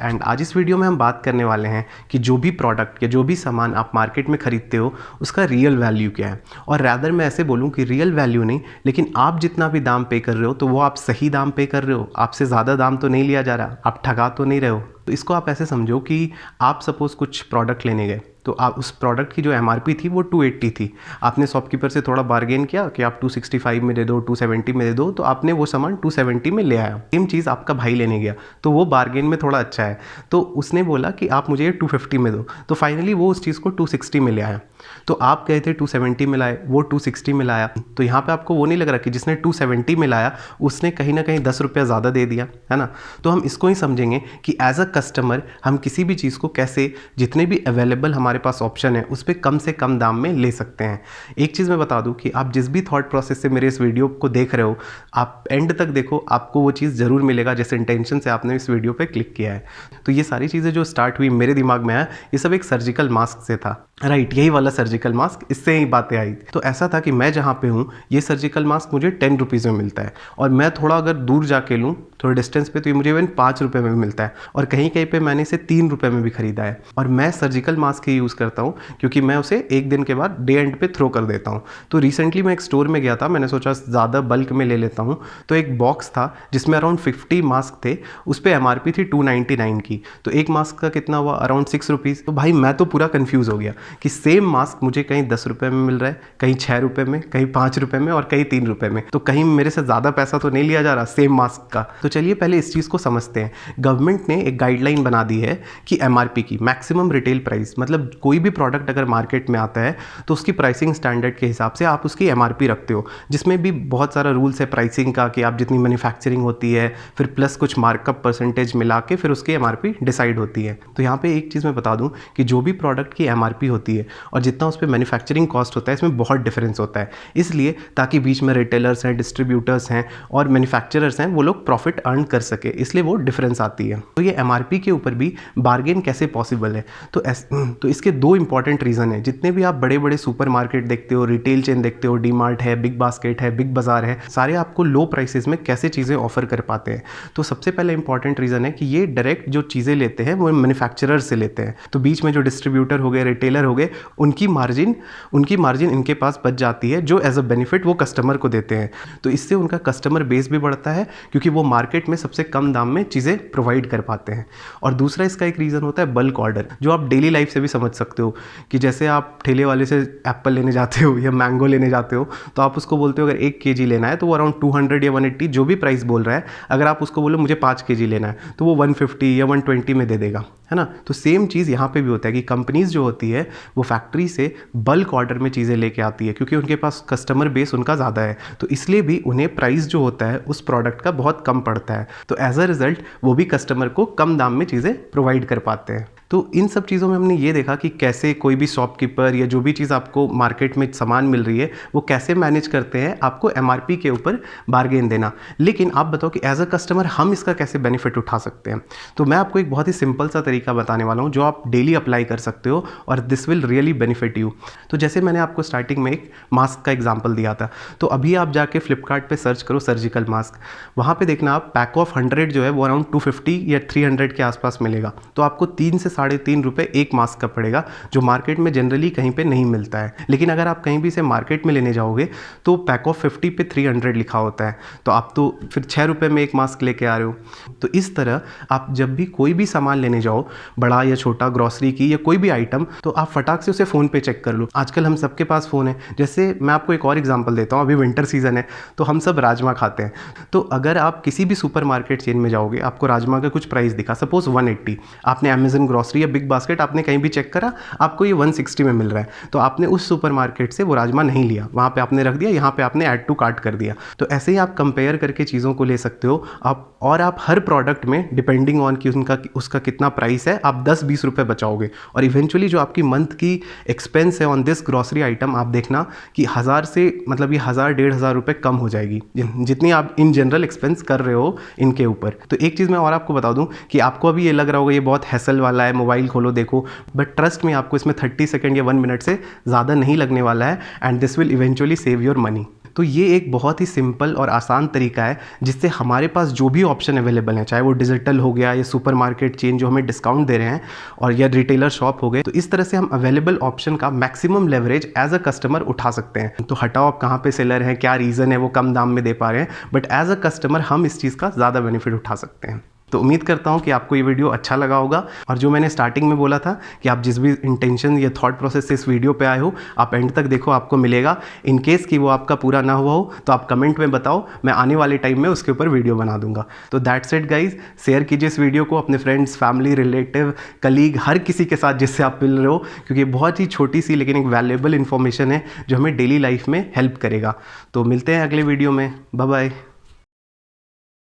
And आज इस video में हम बात करने वाले हैं कि जो भी प्रोडक्ट या जो भी सामान आप मार्केट में खरीदते हो उसका रियल वैल्यू क्या है। और रैदर मैं ऐसे बोलूं कि रियल वैल्यू नहीं, लेकिन आप जितना भी दाम पे कर रहे हो तो वो आप सही दाम पे कर रहे हो, आपसे ज़्यादा दाम तो नहीं लिया जा रहा, आप ठगा तो नहीं रहे हो। तो इसको आप ऐसे समझो कि आप सपोज़ कुछ प्रोडक्ट लेने गए तो आप उस प्रोडक्ट की जो एमआरपी थी वो 280 थी। आपने शॉपकीपर से थोड़ा बार्गेन किया कि आप 265 में दे दो, 270 में दे दो, तो आपने वो सामान 270 में ले आया। सेम चीज़ आपका भाई लेने गया तो वो बार्गेन में थोड़ा अच्छा है, तो उसने बोला कि आप मुझे 250 में दो, तो फाइनली वो उस चीज़ को 260 में ले आया। तो आप गए थे 270 में लाए, वो 260 में लाया। तो यहाँ पे आपको वो नहीं लग रहा कि जिसने 270 में लाया उसने कहीं ना कहीं 10 रुपया ज़्यादा दे दिया, है ना। तो हम इसको ही समझेंगे कि एज अ कस्टमर हम किसी भी चीज़ को कैसे, जितने भी अवेलेबल हमारे पास ऑप्शन है उस पर कम से कम दाम में ले सकते हैं। एक चीज़ मैं बता दूं कि आप जिस भी थॉट प्रोसेस से मेरे इस वीडियो को देख रहे हो, आप एंड तक देखो, आपको वो चीज़ ज़रूर मिलेगा जिस इंटेंशन से आपने इस वीडियो पे क्लिक किया है। तो ये सारी चीज़ें जो स्टार्ट हुई मेरे दिमाग में आया, ये सब एक सर्जिकल मास्क से था, राइट, यही वाला सर्जिकल मास्क, इससे ही बातें आई। तो ऐसा था कि मैं जहाँ पे हूँ ये सर्जिकल मास्क मुझे 10 रुपीज़ में मिलता है, और मैं थोड़ा अगर दूर जाके लूँ थोड़े डिस्टेंस पे तो ये मुझे इवन 5 रुपये में भी मिलता है, और कहीं कहीं पे मैंने इसे 3 रुपये में भी खरीदा है। और मैं सर्जिकल मास्क ही यूज़ करता हूँ क्योंकि मैं उसे एक दिन के बाद डे एंड पे थ्रो कर देता हूँ। तो रिसेंटली मैं एक स्टोर में गया था, मैंने सोचा ज़्यादा बल्क में ले लेता हूँ, तो एक बॉक्स था जिसमें अराउंड 50 मास्क थे, उस पर एमआरपी थी 299 की। तो एक मास्क का कितना हुआ, अराउंड 6 रुपीज़। तो भाई मैं तो पूरा कन्फ्यूज़ हो गया कि सेम मास्क मुझे कहीं 10 रुपये में मिल रहा है, कहीं 6 रुपये में, कहीं 5 रुपये में, और कहीं 3 रुपये में। तो कहीं मेरे से ज़्यादा पैसा तो नहीं लिया जा रहा सेम मास्क का। तो चलिए पहले इस चीज़ को समझते हैं। गवर्नमेंट ने एक गाइडलाइन बना दी है कि एमआरपी की, मैक्सिमम रिटेल प्राइस, मतलब कोई भी प्रोडक्ट अगर मार्केट में आता है तो उसकी प्राइसिंग स्टैंडर्ड के हिसाब से आप उसकी एमआरपी रखते हो, जिसमें भी बहुत सारा रूल्स है प्राइसिंग का कि आप जितनी मैन्युफैक्चरिंग होती है फिर प्लस कुछ मार्कअप परसेंटेज मिला के फिर उसकी एमआरपी डिसाइड होती है। तो यहाँ पे एक चीज़ मैं बता दूँ कि जो भी प्रोडक्ट की एमआरपी होती है और जितना उस पर मैन्युफैक्चरिंग कॉस्ट होता है, इसमें बहुत डिफरेंस होता है। इसलिए ताकि बीच में रिटेलर्स हैं, डिस्ट्रीब्यूटर्स हैं और मैन्युफैक्चरर्स हैं, वो लोग प्रॉफिट अर्न कर सके, इसलिए वो डिफरेंस आती है। तो ये एमआरपी के ऊपर भी बार्गेन कैसे पॉसिबल है, तो इसके दो इंपॉर्टेंट रीज़न है। जितने भी आप बड़े बड़े सुपर मार्केट देखते हो, रिटेल चेन देखते हो, डी मार्ट है, बिग बास्केट है, बिग बाजार है, सारे आपको लो प्राइसेस में कैसे चीज़ें ऑफर कर पाते हैं। तो सबसे पहले इंपॉर्टेंट रीज़न है कि ये डायरेक्ट जो चीज़ें लेते हैं वो मैन्युफैक्चरर से लेते हैं। तो बीच में जो डिस्ट्रीब्यूटर हो गए, रिटेलर हो गए, उनकी मार्जिन इनके पास बच जाती है, जो एज अ बेनिफिट वो कस्टमर को देते हैं। तो इससे उनका कस्टमर बेस भी बढ़ता है क्योंकि वो मार्केट में सबसे कम दाम में चीज़ें प्रोवाइड कर पाते हैं। और दूसरा इसका एक रीज़न होता है बल्क ऑर्डर, जो आप डेली लाइफ से भी समझ सकते हो कि जैसे आप ठेले वाले से एप्पल लेने जाते हो या मैंगो लेने जाते हो, तो आप उसको बोलते हो अगर 1 kg लेना है तो वो अराउंड 200 या 180 जो भी प्राइस बोल रहा है, अगर आप उसको बोलो मुझे 5 kg लेना है तो वो 150 या 120 में दे देगा, है ना। तो सेम चीज़ यहाँ पे भी होता है कि कंपनीज जो होती है वो फैक्ट्री से बल्क ऑर्डर में चीज़ें लेके आती है क्योंकि उनके पास कस्टमर बेस उनका ज़्यादा है, तो इसलिए भी उन्हें प्राइस जो होता है उस प्रोडक्ट का बहुत कम पड़ता है। तो एज अ रिजल्ट वो भी कस्टमर को कम दाम में चीज़ें प्रोवाइड कर पाते हैं। तो इन सब चीज़ों में हमने ये देखा कि कैसे कोई भी शॉपकीपर या जो भी चीज़ आपको मार्केट में सामान मिल रही है वो कैसे मैनेज करते हैं आपको एमआरपी के ऊपर बार्गेन देना। लेकिन आप बताओ कि एज अ कस्टमर हम इसका कैसे बेनिफिट उठा सकते हैं। तो मैं आपको एक बहुत ही सिंपल सा तरीका बताने वाला हूँ जो आप डेली अप्लाई कर सकते हो और this will really benefit you. तो जैसे मैंने आपको स्टार्टिंग में एक मास्क का एग्जाम्पल दिया था, तो अभी आप जाके फ्लिपकार्ट पर सर्च करो सर्जिकल मास्क, वहाँ पर देखना आप पैक ऑफ 100 जो है वो अराउंड 250 या 300 के आसपास मिलेगा। तो आपको 3 से 3.5 रुपये एक मास्क का पड़ेगा, जो मार्केट में जनरली कहीं पे नहीं मिलता है। लेकिन अगर आप कहीं भी इसे मार्केट में लेने जाओगे तो पैक ऑफ 50 पे 300 लिखा होता है, तो आप तो फिर 6 रुपये में एक मास्क लेके आ रहे हो। तो इस तरह आप जब भी कोई भी सामान लेने जाओ, बड़ा या छोटा, ग्रॉसरी की या कोई भी आइटम, तो आप फटाक से उसे फ़ोन पे चेक कर लो। आजकल हम सबके पास फ़ोन है। जैसे मैं आपको एक और एग्जाम्पल देता हूँ, अभी विंटर सीजन है तो हम सब राजमा खाते हैं। तो अगर आप किसी भी सुपर मार्केट चेन में जाओगे, आपको राजमा का कुछ प्राइस दिखा, सपोज 180, आपने अमेजन ग्रॉसरी या बिग बास्केट आपने कहीं भी चेक करा, आपको ये 160 में मिल रहा है, तो आपने उस सुपरमार्केट से वो राजमा नहीं लिया, वहाँ पे आपने रख दिया, यहाँ पे आपने ऐड टू कार्ट कर दिया। तो ऐसे ही आप कंपेयर करके चीज़ों को ले सकते हो आप हर प्रोडक्ट में डिपेंडिंग ऑन कि उसका कितना प्राइस है, आप 10-20 रुपये बचाओगे। और इवेंचुअली जो आपकी मंथ की एक्सपेंस है ऑन दिस ग्रॉसरी आइटम, आप देखना कि 1000 से मतलब ये 1000-1500 रुपये कम हो जाएगी जितनी आप इन जनरल एक्सपेंस कर रहे हो इनके ऊपर। तो एक चीज़ मैं और आपको बता दूं कि आपको अभी ये लग रहा होगा ये बहुत हैसल वाला है, मोबाइल खोलो देखो, बट ट्रस्ट में आपको इसमें 30 सेकंड या 1 मिनट से ज़्यादा नहीं लगने वाला है, and this will eventually save your money. तो ये एक बहुत ही सिंपल और आसान तरीका है जिससे हमारे पास जो भी ऑप्शन अवेलेबल हैं, चाहे वो डिजिटल हो गया या सुपरमार्केट चेन जो हमें डिस्काउंट दे रहे हैं, और या रिटेलर शॉप हो गए, तो इस तरह से हम अवेलेबल ऑप्शन का maximum leverage as a customer उठा सकते हैं। तो हटाओ आप कहाँ पे सेलर हैं, क्या रीज़न है वो कम दाम में दे पा रहे हैं, बट एज अ कस्टमर हम इस चीज़ का ज़्यादा बेनिफिट उठा सकते हैं। तो उम्मीद करता हूँ कि आपको ये वीडियो अच्छा लगा होगा, और जो मैंने स्टार्टिंग में बोला था कि आप जिस भी इंटेंशन या थॉट प्रोसेस से इस वीडियो पे आए हो, आप एंड तक देखो, आपको मिलेगा। इन केस कि वो आपका पूरा ना हुआ हो तो आप कमेंट में बताओ, मैं आने वाले टाइम में उसके ऊपर वीडियो बना दूंगा। तो दैट्स इट गाइज, शेयर कीजिए इस वीडियो को अपने फ्रेंड्स, फैमिली, रिलेटिव, कलीग, हर किसी के साथ जिससे आप मिल रहे हो, क्योंकि बहुत ही छोटी सी लेकिन एक वैल्यूएबल इन्फॉर्मेशन है जो हमें डेली लाइफ में हेल्प करेगा। तो मिलते हैं अगले वीडियो में, बाय बाय।